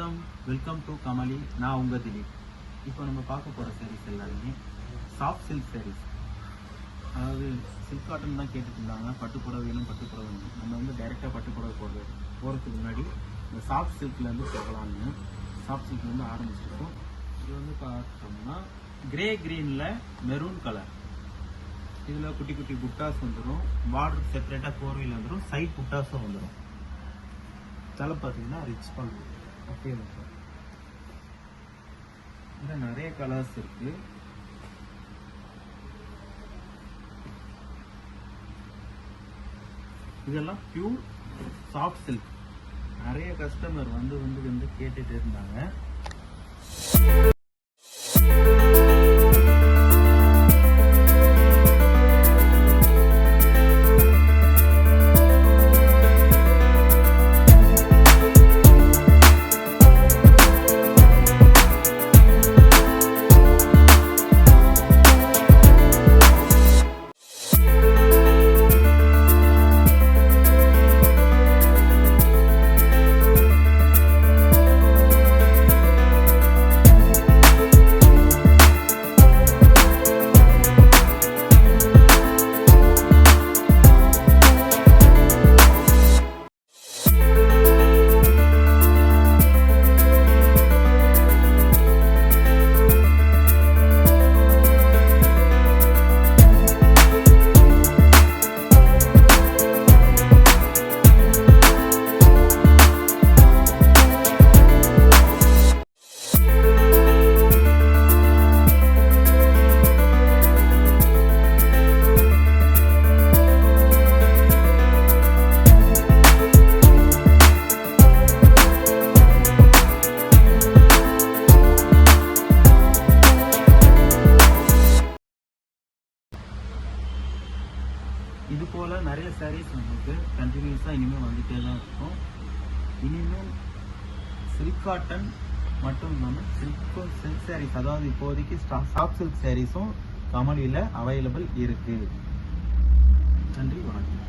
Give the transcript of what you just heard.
Welcome to Kamali. நான் உங்கள் திலீப். இப்போ நம்ம பார்க்க போகிற சாரீஸ் எல்லாருமே சாஃப்ட் சில்க் சாரீஸ். அதாவது சில்க் காட்டன் தான் கேட்டுட்டு இருந்தாங்க. பட்டுப்புடவை வேணும், பட்டுப்புடவை வேணும். நம்ம வந்து டைரெக்டாக பட்டுப்புடவை போகிறதுக்கு முன்னாடி இந்த சாஃப்ட் சில்க்லேருந்து போகலான்னு சாஃப்ட் சில்க்லேருந்து ஆரம்பிச்சிருக்கோம். இது வந்து பார்த்தோம்னா கிரே க்ரீனில் மெரூன் கலர். இதில் குட்டி குட்டி புட்டாஸ் வந்துடும். பார்டர் செப்பரேட்டாக கோர்வையில் வந்துடும். சைட் புட்டாஸும் வந்துடும். தலை பார்த்தீங்கன்னா ரிச் பல்லு. ஓகே சார், இதில் நிறைய கலர்ஸ் இருக்கு. இதெல்லாம் பியூர் சாஃப்ட் சில்க். நிறைய கஸ்டமர் வந்து கேட்டுட்டு இருந்தாங்க. இது போல் நிறைய சாரீஸ் நமக்கு கண்டினியூஸாக இனிமேல் வந்துகிட்டே தான் இருக்கும். இனிமேல் சில்க் காட்டன் மட்டும் இல்லாமல் சில்க் சாரீஸ், அதாவது இப்போதைக்கு சாஃப்ட் சில்க் சாரீஸும் கமலியில் அவைலபிள் இருக்குது. நன்றி, வணக்கம்.